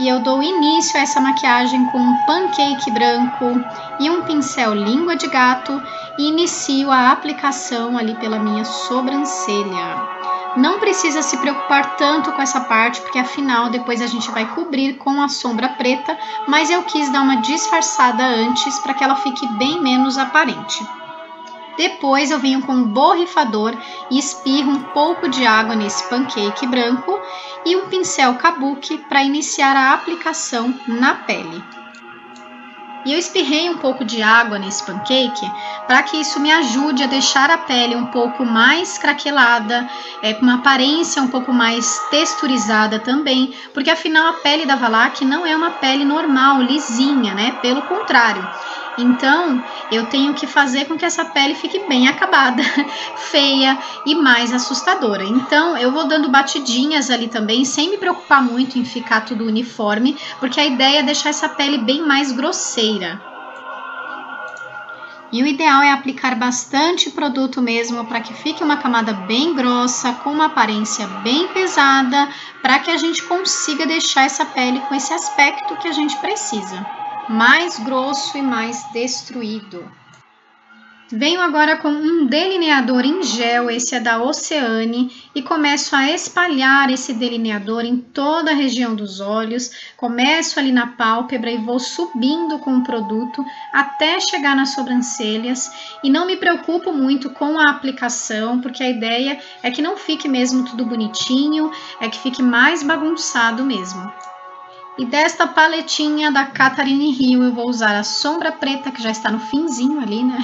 e eu dou início a essa maquiagem com um pancake branco e um pincel língua de gato e inicio a aplicação ali pela minha sobrancelha. Não precisa se preocupar tanto com essa parte, porque afinal depois a gente vai cobrir com a sombra preta, mas eu quis dar uma disfarçada antes para que ela fique bem menos aparente. Depois eu venho com um borrifador e espirro um pouco de água nesse pancake branco e um pincel kabuki para iniciar a aplicação na pele. E eu espirrei um pouco de água nesse pancake para que isso me ajude a deixar a pele um pouco mais craquelada, com uma aparência um pouco mais texturizada também, porque afinal a pele da Valac não é uma pele normal, lisinha, né? Pelo contrário. Então, eu tenho que fazer com que essa pele fique bem acabada, feia e mais assustadora. Então, eu vou dando batidinhas ali também, sem me preocupar muito em ficar tudo uniforme, porque a ideia é deixar essa pele bem mais grosseira. E o ideal é aplicar bastante produto mesmo, para que fique uma camada bem grossa, com uma aparência bem pesada, para que a gente consiga deixar essa pele com esse aspecto que a gente precisa. Mais grosso e mais destruído. Venho agora com um delineador em gel, esse é da Oceane, e começo a espalhar esse delineador em toda a região dos olhos, começo ali na pálpebra e vou subindo com o produto até chegar nas sobrancelhas, e não me preocupo muito com a aplicação, porque a ideia é que não fique mesmo tudo bonitinho, é que fique mais bagunçado mesmo. E desta paletinha da Catherine Hill eu vou usar a sombra preta, que já está no finzinho ali, né?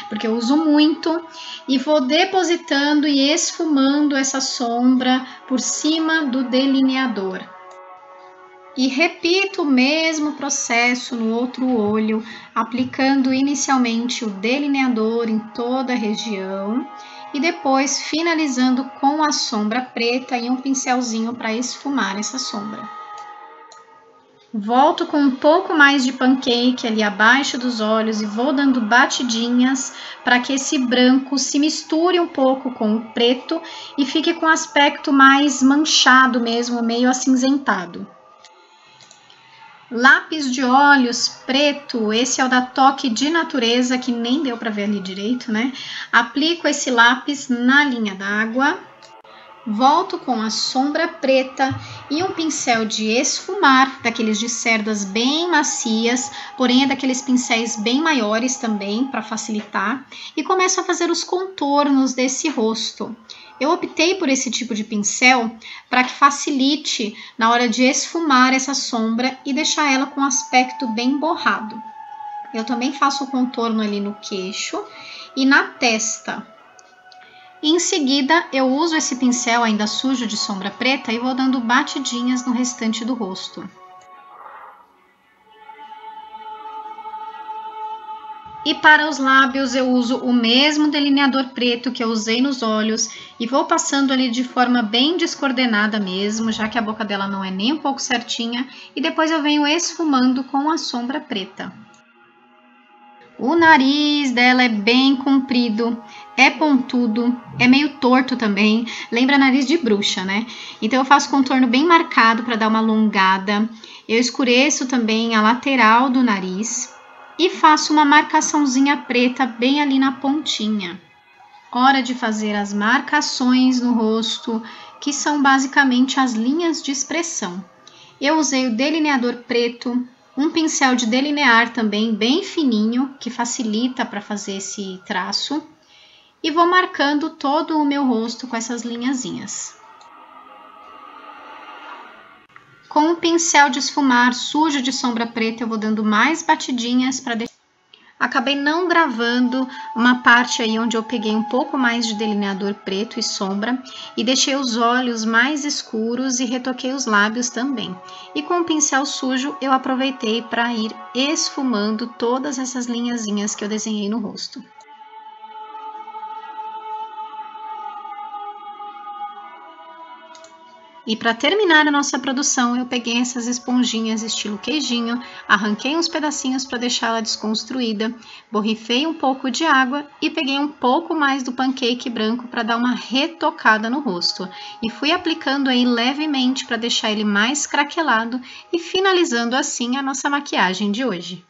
Porque eu uso muito. E vou depositando e esfumando essa sombra por cima do delineador. E repito o mesmo processo no outro olho, aplicando inicialmente o delineador em toda a região. E depois finalizando com a sombra preta e um pincelzinho para esfumar essa sombra. Volto com um pouco mais de pancake ali abaixo dos olhos e vou dando batidinhas para que esse branco se misture um pouco com o preto e fique com um aspecto mais manchado mesmo, meio acinzentado. Lápis de olhos preto, esse é o da Toque de Natureza, que nem deu para ver ali direito, né? Aplico esse lápis na linha d'água. Volto com a sombra preta e um pincel de esfumar, daqueles de cerdas bem macias, porém é daqueles pincéis bem maiores também, para facilitar, e começo a fazer os contornos desse rosto. Eu optei por esse tipo de pincel para que facilite na hora de esfumar essa sombra e deixar ela com um aspecto bem borrado. Eu também faço o contorno ali no queixo e na testa. Em seguida, eu uso esse pincel ainda sujo de sombra preta e vou dando batidinhas no restante do rosto. E para os lábios eu uso o mesmo delineador preto que eu usei nos olhos e vou passando ali de forma bem descoordenada mesmo, já que a boca dela não é nem um pouco certinha, e depois eu venho esfumando com a sombra preta. O nariz dela é bem comprido, é pontudo, é meio torto também, lembra nariz de bruxa, né? Então eu faço contorno bem marcado para dar uma alongada, eu escureço também a lateral do nariz e faço uma marcaçãozinha preta bem ali na pontinha. Hora de fazer as marcações no rosto, que são basicamente as linhas de expressão. Eu usei o delineador preto, um pincel de delinear também bem fininho, que facilita para fazer esse traço, e vou marcando todo o meu rosto com essas linhazinhas. Com o pincel de esfumar sujo de sombra preta, eu vou dando mais batidinhas para deixar. Acabei não gravando uma parte aí onde eu peguei um pouco mais de delineador preto e sombra e deixei os olhos mais escuros e retoquei os lábios também. E com o pincel sujo eu aproveitei para ir esfumando todas essas linhazinhas que eu desenhei no rosto. E para terminar a nossa produção, eu peguei essas esponjinhas estilo queijinho, arranquei uns pedacinhos para deixá-la desconstruída, borrifei um pouco de água e peguei um pouco mais do pancake branco para dar uma retocada no rosto. E fui aplicando aí levemente para deixar ele mais craquelado e finalizando assim a nossa maquiagem de hoje.